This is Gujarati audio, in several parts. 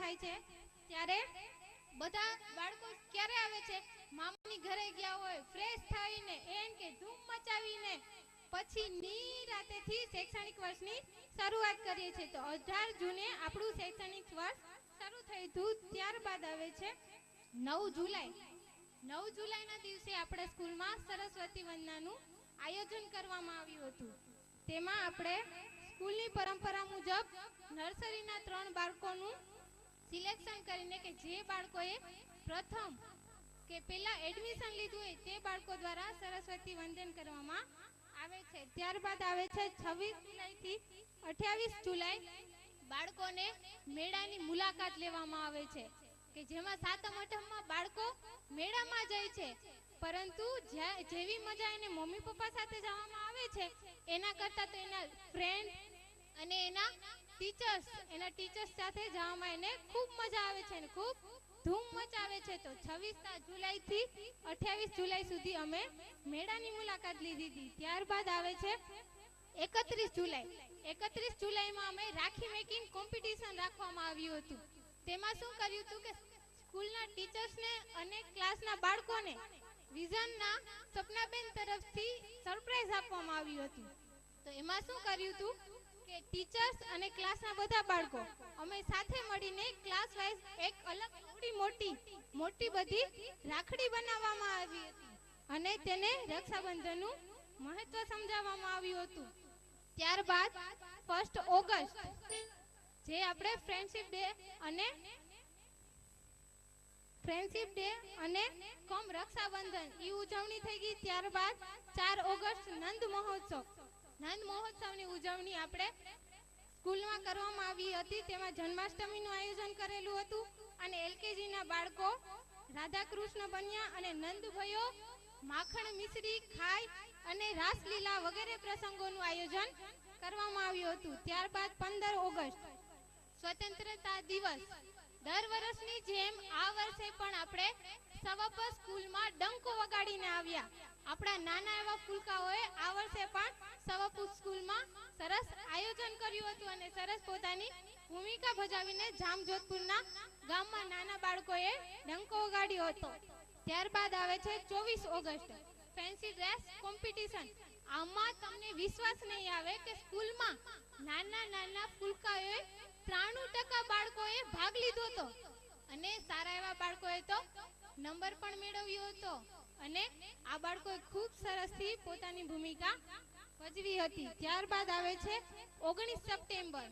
થાય છે ત્યારે બધા બાળકો ક્યારે આવે છે? મામાની ઘરે ગયા હોય, ફ્રેશ થઈને એમ કે ધૂમ મચાવીને પછી નિરાતેથી શૈક્ષણિક વર્ષની શરૂઆત કરીએ છીએ. તો 18 જૂને આપણું શૈક્ષણિક વર્ષ શરૂ થયું હતું. ત્યારબાદ આવે છે 9 જુલાઈ. 9 જુલાઈના દિવસે આપણે સ્કૂલમાં સરસ્વતી વંદનાનું આયોજન કરવામાં આવ્યું હતું. તેમાં આપણે સ્કૂલની પરંપરા મુજબ નર્સરીના 3 બાળકોનું સિલેક્શન કરીને કે જે બાળકોએ પ્રથમ કે પહેલા એડમિશન લીધું હોય તે બાળકો દ્વારા સરસ્વતી વંદન કરવામાં આવે છે. ત્યારબાદ આવે છે 26 જુલાઈથી 28 જુલાઈ બાળકોને મેળાની મુલાકાત લેવામાં આવે છે કે જેમાં સાતમ આઠમમાં બાળકો મેળામાં જાય છે, પરંતુ જેવી મજા એને મમ્મી પપ્પા સાથે જવામાં આવે છે એના કરતાં તો એના ફ્રેન્ડ અને એના ટીચર્સ સાથે જવામાં એને ખૂબ મજા આવે છે અને ખૂબ ધૂમ મચાવે છે. તો 26 જુલાઈથી 28 જુલાઈ સુધી અમે મેળાની મુલાકાત લીધી હતી. ત્યારબાદ આવે છે 31 જુલાઈ. 31 જુલાઈમાં અમે રાખી મેકિંગ કોમ્પિટિશન રાખવામાં આવ્યું હતું. તેમાં શું કર્યું હતું કે સ્કૂલના ટીચર્સને અને ક્લાસના બાળકોને વિઝનના સપનાબેન તરફથી સરપ્રાઈઝ આપવામાં આવ્યું હતું. તો એમાં શું કર્યું હતું કે ટીચર્સ અને ક્લાસના બધા બાળકો અમે સાથે મળીને ક્લાસ વાઇઝ એક અલગ મોટી બધી રાખડી બનાવવામાં આવી હતી અને તેને રક્ષાબંધનનું મહત્વ સમજાવવામાં આવ્યું હતું. ત્યારબાદ 1 ઓગસ્ટ જે આપણે ફ્રેન્ડશિપ ડે અને કમ રક્ષાબંધન એ ઉજવણી થઈ ગઈ. ત્યારબાદ 4 ઓગસ્ટ નંદ મહોત્સવની ઉજવણી આપણે સ્કૂલમાં કરવામાં આવી હતી. તેમાં જન્માષ્ટમીનું આયોજન કરેલું હતું અને એલકેજીના બાળકો રાધાકૃષ્ણ બન્યા અને નંદભાઈઓ માખણ મિશ્રી ખાઈ અને રાસલીલા વગેરે પ્રસંગોનું આયોજન કરવામાં આવ્યું હતું. ત્યારબાદ 15 ઓગસ્ટ સ્વતંત્રતા દિવસ. દર વર્ષની જેમ આ વર્ષે પણ આપણે સવાપર સ્કૂલમાં ડંકો વગાડીને આવ્યા. આપણા નાના એવા ફૂલકાઓએ આ વર્ષે પણ સવાપુર સ્કૂલમાં સરસ આયોજન કર્યું હતું અને સરસ પોતાની ભૂમિકા ભજાવીને જામજોધપુરના ગામમાં નાના બાળકોએ ડંકો વગાડ્યો હતો. ત્યારબાદ આવે છે 24 ઓગસ્ટ ફેન્સી ડ્રેસ કોમ્પિટિશન. આમાં તમને વિશ્વાસ નહીં આવે કે સ્કૂલમાં નાના ફૂલકાઓએ 93% બાળકોએ ભાગ લીધો હતો અને સારા એવા બાળકોએ તો નંબર પણ મેળવ્યો હતો અને આ બાળકોએ ખૂબ સરસથી પોતાની ભૂમિકા ભજવી હતી. ત્યારબાદ આવે છે 19 સપ્ટેમ્બર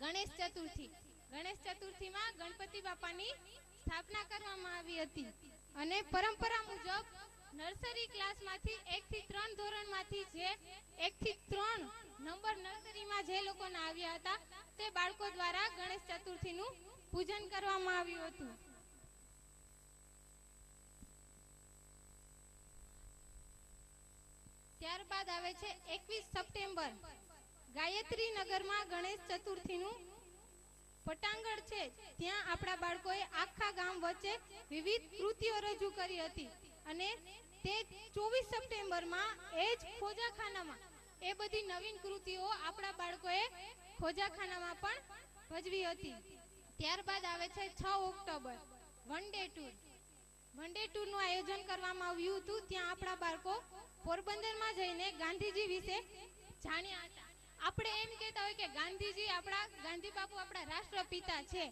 ગણેશ ચતુર્થી. ગણેશ ચતુર્થીમાં ગણપતિ બાપાની સ્થાપના કરવામાં આવી હતી અને પરંપરા મુજબ નર્સરી ક્લાસમાંથી 1 થી 3 ધોરણમાંથી જે 1 થી 3 નંબર નર્સરીમાં જે લોકોને આવ્યા હતા તે બાળકો દ્વારા ગણેશ ચતુર્થીનું પૂજન કરવામાં આવ્યું હતું. ત્યારબાદ આવે છે 21 સપ્ટેમ્બર ગાયત્રી નગરમાં ગણેશ ચતુર્થીનું પટાંગણ છે. ત્યાં આપણા બાળકોએ આખા ગામ વચ્ચે વિવિધ કૃતિઓ રજૂ કરી હતી અને તે 24 સપ્ટેમ્બરમાં એ જ ખોજાખાનામાં એ બધી નવીન કૃતિઓ આપણા બાળકોએ ખોજાખાનામાં પણ ભજવી હતી. ત્યારબાદ આવે છે 6 ઓક્ટોબર વન ડે ટૂરનું આયોજન કરવામાં આવ્યું હતું. ત્યાં આપણા બાળકો પોરબંદરમાં જઈને ગાંધીજી વિશે જાણ્યા હતા. આપણે એમ કહેતા હોય કે ગાંધી બાપુ આપણા રાષ્ટ્રપિતા છે,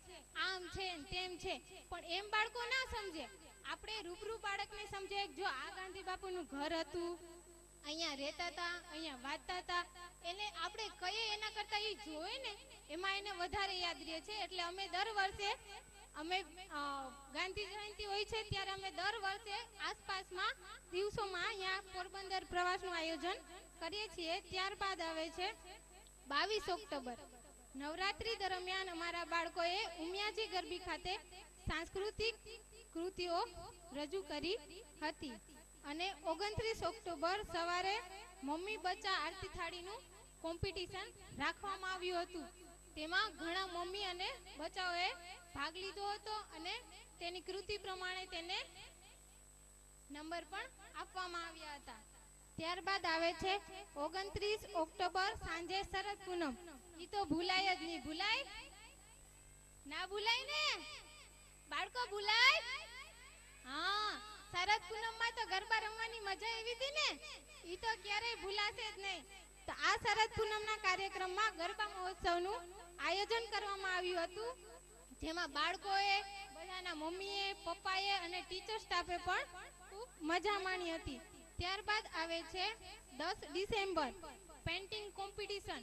આમ છે તેમ છે, પણ એમ બાળકો ના સમજે. આપણે રૂબરૂ બાળકને સમજે જો આ ગાંધી બાપુનું ઘર હતું, અહીંયા રહેતા હતા, અહીંયા વાંચતા હતા, એને આપણે કહીએ એના કરતા એ જોવે ને એમાં એને વધારે યાદ રહે છે. એટલે અમે દર વર્ષે ગાંધી જયંતિ હોય છે ત્યારે અમે દર વર્ષે આસપાસમાં દિવસોમાં અહીંયા પોરબંદર પ્રવાસનું આયોજન કરીએ છીએ. ત્યારબાદ આવે છે 22 ઓક્ટોબર નવરાત્રી દરમિયાન અમારા બાળકોએ ઉમિયાજી ગરબી ખાતે સાંસ્કૃતિક કૃતિઓ રજૂ કરી હતી અને 29 ઓક્ટોબર સવારે મમ્મી બચ્ચા આરતી થાળીનું કોમ્પિટિશન રાખવામાં આવ્યું હતું. તેમાં ઘણા મમ્મી અને બચ્ચાઓએ ભાગ લીધો હતો અને તેની કૃતિ પ્રમાણે તેને નંબર પણ આપવામાં આવ્યા હતા. ત્યારબાદ આવે છે 29 ઓક્ટોબર સાંજે શરદ પૂનમ. ઈ તો ભૂલાય જ નહીં. ભૂલાય ના ભૂલાય ને? બાળકો ભૂલાય? હા, શરદ પૂનમમાં તો ગરબા રમવાની મજા એવી હતી ને, ઈ તો ક્યારેય ભૂલાશે જ નહીં. તો આ શરદ પૂનમના કાર્યક્રમમાં ગરબા મહોત્સવનું આયોજન કરવામાં આવ્યું હતું, જેમાં બાળકોએ, બધાના મમ્મીએ, પપ્પાએ અને ટીચર સ્ટાફે પણ ખૂબ મજા માણી હતી. ત્યારબાદ આવે છે 10 December, painting competition.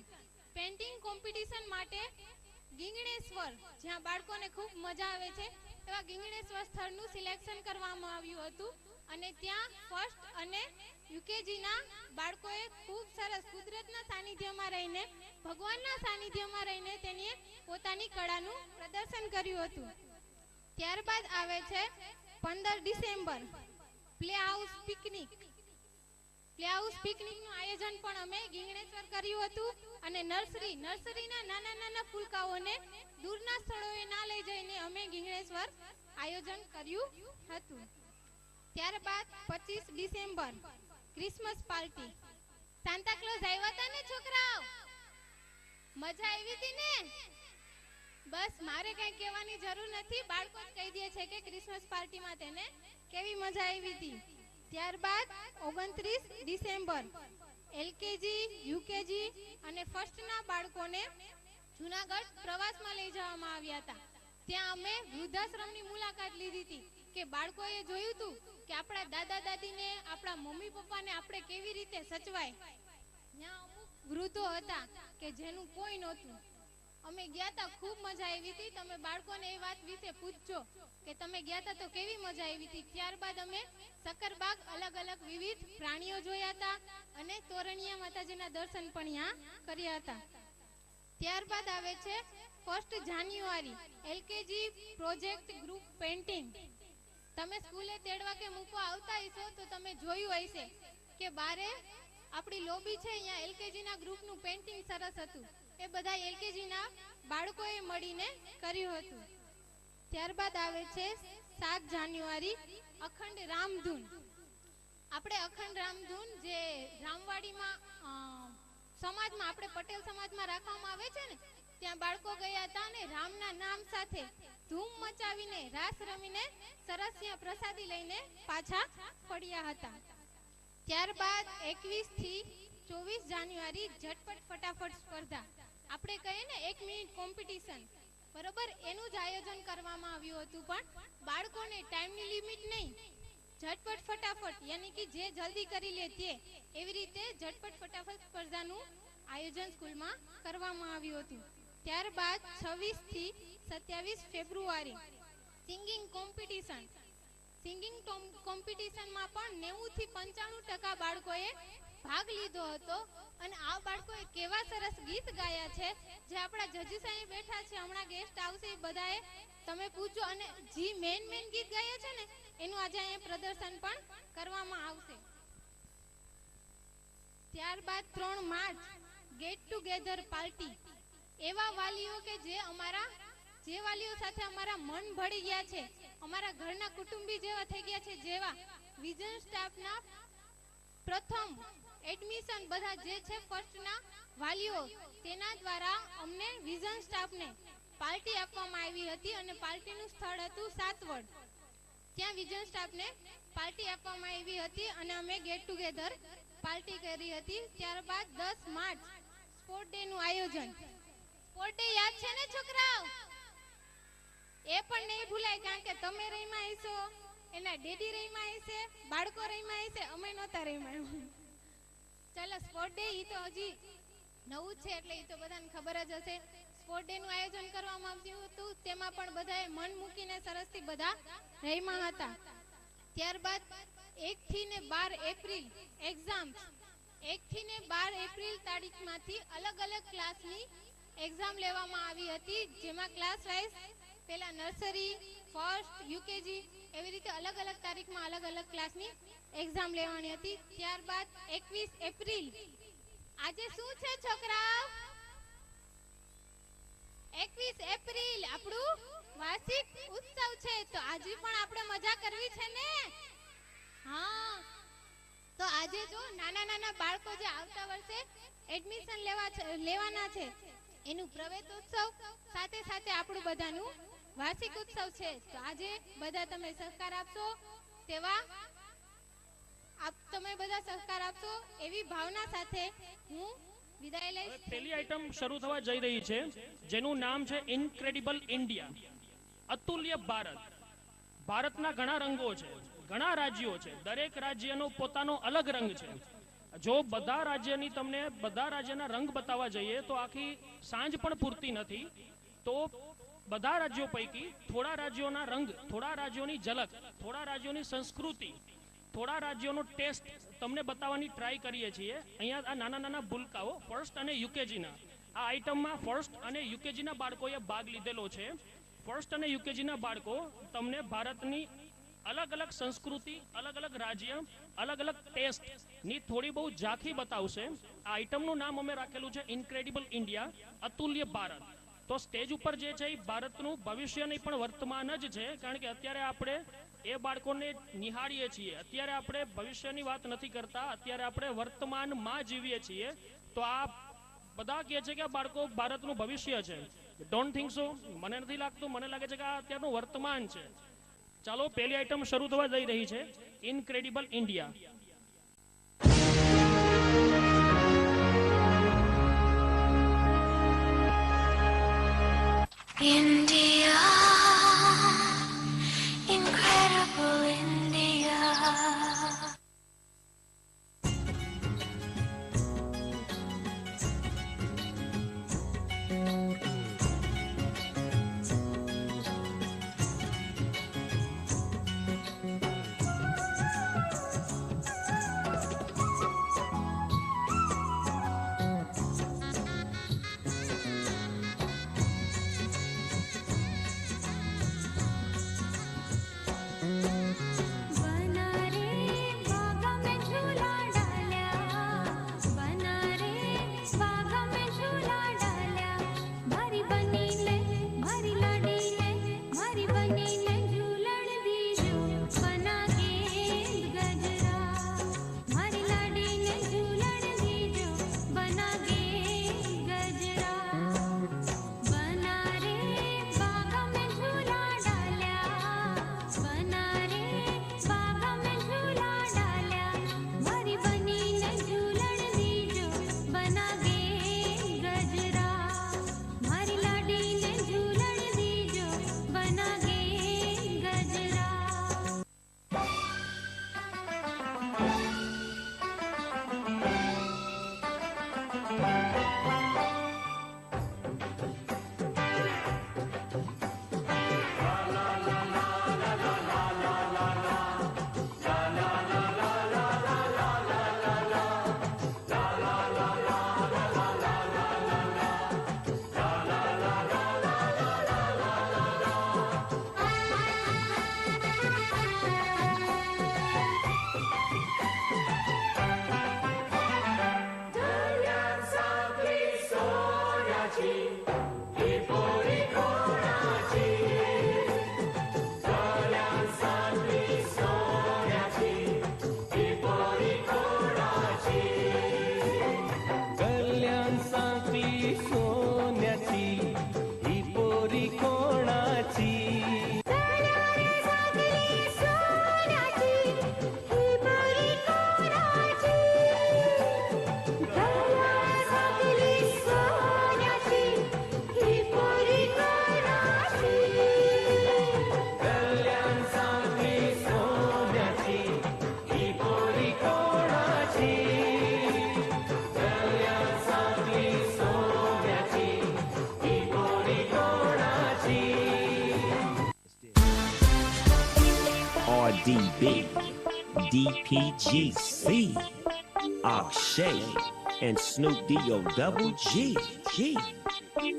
Painting competition માટે ગીંગણેશ્વર, જ્યાં બાળકોને ખૂબ મજા આવે છે એવા ગીંગણેશ્વર સ્થળનું સિલેક્શન કરવામાં આવ્યું હતું, અને ત્યાં ફર્સ્ટ અને યુકેજીના બાળકોએ ખૂબ સરસ કુદરતના સાનિધ્યમાં રહીને, ભગવાનના સાનિધ્યમાં રહીને તેની પોતાની કળાનું પ્રદર્શન કર્યું હતું. ત્યારબાદ આવે છે 15 December, play house picnic. Play house પિકનિકનું આયોજન પણ અમે ગીંગણેશ્વર કર્યું હતું, અને નર્સરીના નાના નાના ફૂલકાઓને દૂરના સ્થળોએ ના લઈ જઈને અમે ગીંગણેશ્વર આયોજન કર્યું હતું. ત્યારબાદ 25 December, Christmas party. Santa Claus આવ્યા હતા ને છોકરાઓ? મજા આવી હતી ને? બસ મારે કઈ કહેવાની જરૂર નથી, બાળકો જ કહી દે છે કે ક્રિસમસ પાર્ટીમાં તેને કેવી મજા આવી હતી. ત્યારબાદ 29 ડિસેમ્બર, એલકેજી, યુકેજી અને ફર્સ્ટના બાળકોને જૂનાગઢ પ્રવાસમાં લઈ જવામાં આવ્યા હતા. ત્યાં અમે વૃદ્ધાશ્રમની મુલાકાત લીધી હતી કે બાળકોએ જોયું હતું કે આપણા દાદા દાદીને, આપણા મમ્મી પપ્પાને આપણે કેવી રીતે સચવાય. ત્યાં અમુક વૃદ્ધો હતા કે જેનું કોઈ નહોતું. અમે ગયા હતા, ખૂબ મજા આવી હતી. તમે બાળકોને એ વાત વિશે પૂછજો કે તમે ગયા હતા તો કેવી મજા આવી હતી. ત્યારબાદ અમે સક્કરબાગ, અલગ અલગ વિવિધ પ્રાણીઓ જોયા હતા અને તોરણિયા માતાજીના દર્શન પણ ત્યાં કર્યા હતા. ત્યારબાદ આવે છે 1 જાન્યુઆરી, એલકેજી પ્રોજેક્ટ ગ્રુપ પેઇન્ટિંગ. તમે સ્કૂલે તેડવા કે મૂકવા આવતા હશો તો તમે જોયું હશે કે બારે આપણી લોબી છે, અહીંયા એલકેજીના ગ્રુપનું પેઇન્ટિંગ સરસ હતું. એ બધા એલકેજીના બાળકોએ મળીને કર્યું હતું. ત્યારબાદ આવે છે 7 જાન્યુઆરી, અખંડ રામધૂન. આપણે અખંડ રામધૂન જે રામવાડીમાં સમાજમાં, આપણે પટેલ સમાજમાં રાખવામાં આવે છે ને, ત્યાં બાળકો ગયા હતા અને રામના નામ સાથે ધૂમ મચાવીને, રાસ રમીને સરસ ત્યાં પ્રસાદી લઈને પાછા ફર્યા હતા. ત્યારબાદ 21 થી 24 જાન્યુઆરી, ઝટપટ ફટાફટ સ્પર્ધા. આપણે કહીએ ને 1 મિનિટ કોમ્પિટિશન, બરોબર, એનું જ આયોજન કરવામાં આવ્યું હતું, પણ બાળકોને ટાઈમની લિમિટ નહીં, ઝટપટ ફટાફટ યાની કે જે જલ્દી કરી લે તે, એવી રીતે ઝટપટ ફટાફટ સ્પર્ધાનું આયોજન સ્કૂલમાં કરવામાં આવ્યું હતું. ત્યારબાદ 26 થી 27 ફેબ્રુઆરી, સિંગિંગ કોમ્પિટિશન. સિંગિંગ કોમ્પિટિશનમાં પણ 90 થી 95% બાળકોએ ભાગ લીધો હતો, અને આ બાળકોએ કેવા સરસ ગીત ગાયા છે. જે આપણા જજીસ અહીં બેઠા છે, હમણાં ગેસ્ટ આવશે, એ બધાએ તમે પૂછો, અને જે મેન ગીત ગાયા છે ને એનું આજે અહીંયા પ્રદર્શન પણ કરવામાં આવશે. ત્યારબાદ 3 માર્ચ, ગેટ ટુગેધર પાર્ટી. એવા વાલીઓ કે જે વાલીઓ સાથે અમારા મન ભળી ગયા છે, અમારા ઘરના કુટુંબી જેવા થઈ ગયા છે, જેવા વિઝન સ્ટાફના પ્રથમ એડમિશન બધા જે છે ફર્સ્ટના વાલીઓ, તેના દ્વારા અમને વિઝન સ્ટાફને પાર્ટી આપવામાં આવી હતી, અને પાર્ટીનું સ્થળ હતું સાતવડ. ત્યાં વિઝન સ્ટાફને પાર્ટી આપવામાં આવી હતી અને અમે ગેટ ટુગેધર પાર્ટી કરી હતી. ત્યારબાદ 10 માર્ચ, સ્પોર્ટ ડે નું આયોજન. સ્પોર્ટ ડે યાદ છે ને છોકરાઓ? એ પણ નહીં ભૂલાય, કારણ કે તમે રહીમાં હશો, એના ડેડી રહીમાં હશે, બાળકો રહીમાં હશે, અમે નહોતા રહીમાં. ચાલો, સ્પોર્ટ ડે ઈ તો હજી નવું છે એટલે ઈ તો બધાને ખબર જ હશે. સ્પોર્ટ ડે નું આયોજન કરવામાં આવ્યું હતું, તેમાં પણ બધાએ મન મૂકીને સરસથી બધા રહીમાં હતા. ત્યારબાદ 1 થી 12 એપ્રિલ એક્ઝામ. 1 થી 12 એપ્રિલ તારીખમાંથી અલગ અલગ ક્લાસની એક્ઝામ લેવામાં આવી હતી, જેમાં ક્લાસ વાઇઝ પહેલા નર્સરી, ફર્સ્ટ, યુકેજી એવી રીતે અલગ અલગ તારીખમાં અલગ અલગ ક્લાસની એક્ઝામ લેવાની હતી. ત્યારબાદ 21 એપ્રિલ, આજે શું છે છોકરાઓ? 21 એપ્રિલ આપણું વાર્ષિક ઉત્સવ છે, તો આજે પણ આપણે મજા કરવી છે ને? હા, તો આજે જો નાના નાના બાળકો જે આવતા વર્ષે એડમિશન લેવાના છે, એનું પ્રવેશોત્સવ સાથે સાથે આપણું બધાનું વાર્ષિક ઉત્સવ છે. તો આજે બધા તમે સહકાર આપશો તેવા તમે બધા સહકાર આપશો એવી ભાવના સાથે હું વિદાય લઈશ. પહેલી આઈટમ શરૂ થવા જઈ રહી છે જેનું નામ છે ઇનક્રેડિબલ ઇન્ડિયા, અતુલ્ય ભારત. ભારતના ઘણા રંગો છે, ઘણા રાજ્યો છે, દરેક રાજ્યનો પોતાનો અલગ રંગ છે. જો બધા રાજ્યની તમને બધા રાજ્યના રંગ બતાવવા જઈએ તો આખી સાંજ પણ પૂરતી નથી. તો બધા રાજ્યો પૈકી થોડા રાજ્યોના રંગ, થોડા રાજ્યોની ઝલક, થોડા રાજ્યોની સંસ્કૃતિ, થોડા રાજ્યોનો ટેસ્ટ તમને બતાવવાની ટ્રાય કરીએ છીએ. અહીંયા આ નાના નાના ભૂલકાઓ ફર્સ્ટ અને યુકેજીના આ આઈટમમાં ફર્સ્ટ અને યુકેજીના બાળકોએ ભાગ લીધેલો છે. ફર્સ્ટ અને યુકેજીના બાળકો તમને ભારતની અલગ અલગ સંસ્કૃતિ, અલગ અલગ રાજ્ય, અલગ અલગ ટેસ્ટ ની થોડી બહુ ઝાંખી બતાવશે. આ આઈટમનું નામ અમે રાખેલું છે ઇનક્રેડિબલ ઇન્ડિયા, અતુલ્ય ભારત. તો સ્ટેજ ઉપર જે છે એ ભારતનું ભવિષ્ય નહીં પણ વર્તમાન જ છે, કારણ કે અત્યારે આપણે એ બાળકોને નિહાળીએ છીએ. અત્યારે આપણે ભવિષ્યની વાત નથી કરતા, અત્યારે આપણે વર્તમાનમાં જીવીએ છીએ. તો આ બધા કહે છે કે આ બાળકો ભારતનું ભવિષ્ય છે. Don't think so. મને નથી લાગતું, મને લાગે છે કે આ અત્યારનું વર્તમાન છે. ચાલો પહેલી આઈટમ શરૂ થવા જઈ રહી છે incredible India. India, incredible India. RDB, DPGC, Akshay, and Snoop D-O double G.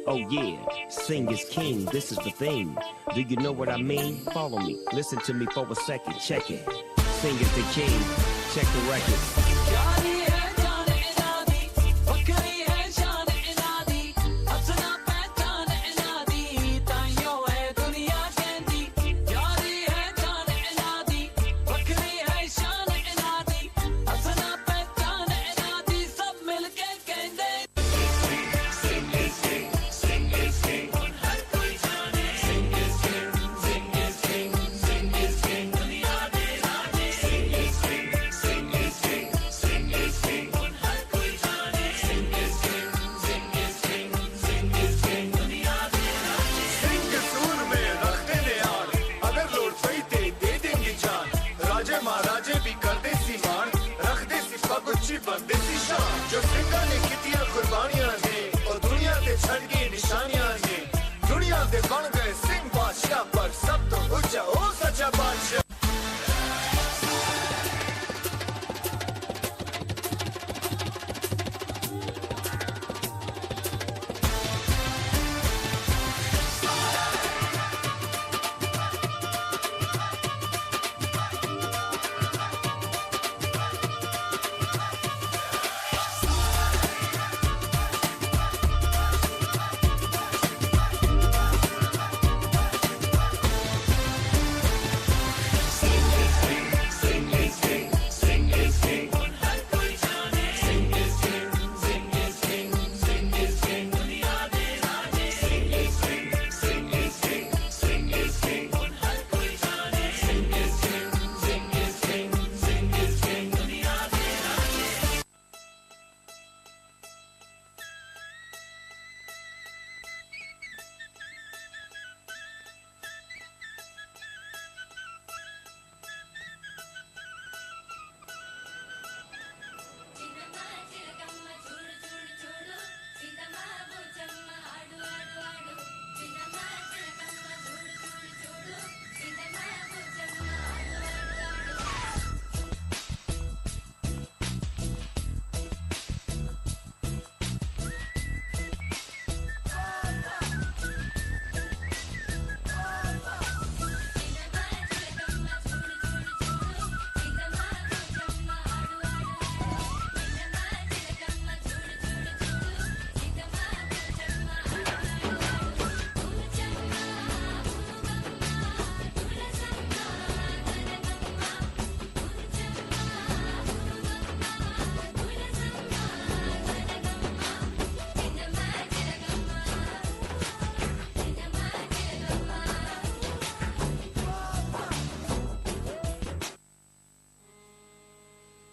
Oh yeah, sing is king, this is the thing. Do you know what I mean? Follow me, listen to me for a second, check it. Sing is the king, check the record.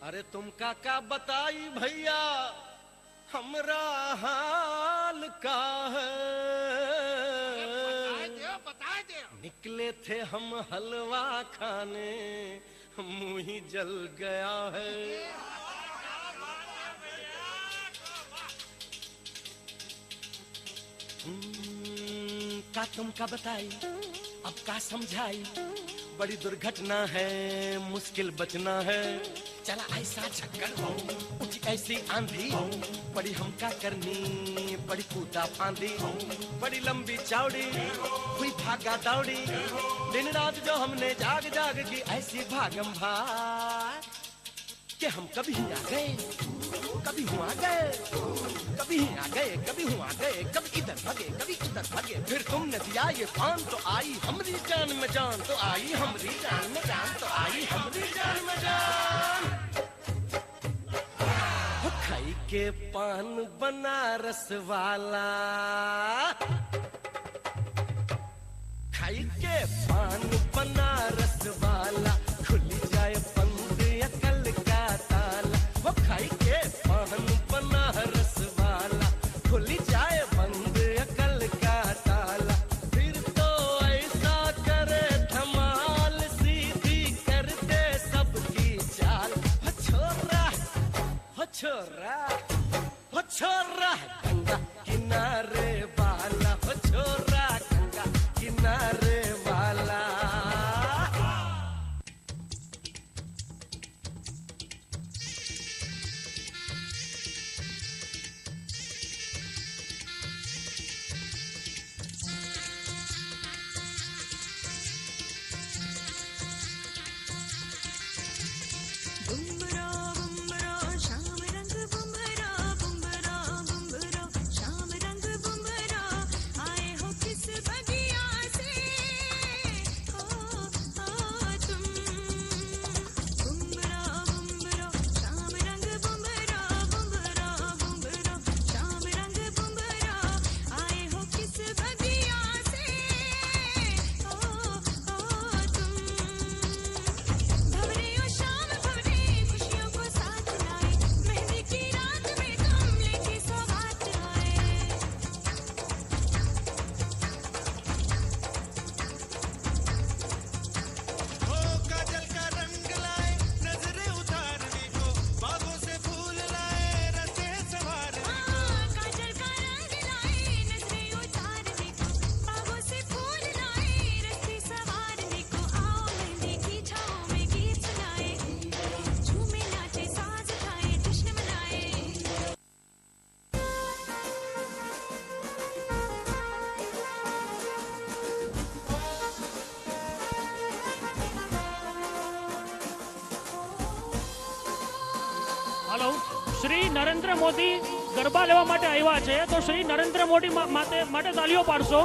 अरे तुम काका बताई भैया हमरा हाल का है। बता दे। निकले थे हम हलवा खाने मुंह ही जल गया है। का तुमका बताई अब का समझाई, बड़ी दुर्घटना है मुश्किल बचना है। चला ऐसा चक्कर उठी ऐसी आंधी, बड़ी हमका करनी बड़ी कूदा फांदी। बड़ी लंबी चौड़ी हुई भागा दौड़ी, दिन रात जो हमने जाग जाग की ऐसी भागम भाग कि हम कभी आ गए कभी हुआ गए, कभी आ गए कभी हुआ गए, कभी इधर भागे कभी उधर भागे। फिर तुमने दिया ये पान तो आई हमारी जान में जान, तो आई हमारी जान में जान, तो आई हमारी जान में जान। खाई के पान बनारस वाला, खाई के पान बनारस वाला, खुली जाए बंद अकल का ताला। वो खाई के पान बनारस वाला, खुली जाए बंद अकल का ताला। फिर तो ऐसा करे धमाल सीधी कर दे सबकी चाल। हो छोरा हो छोरा हो छोरा गंगा किनारे वाला, हो छोरा गंगा किनारे वाला। हेलो, श्री नरेंद्र मोदी गरबा लेवा માટે આવ્યા છે, તો શ્રી નરેન્દ્ર મોદી માટે તાળીઓ પાડશો।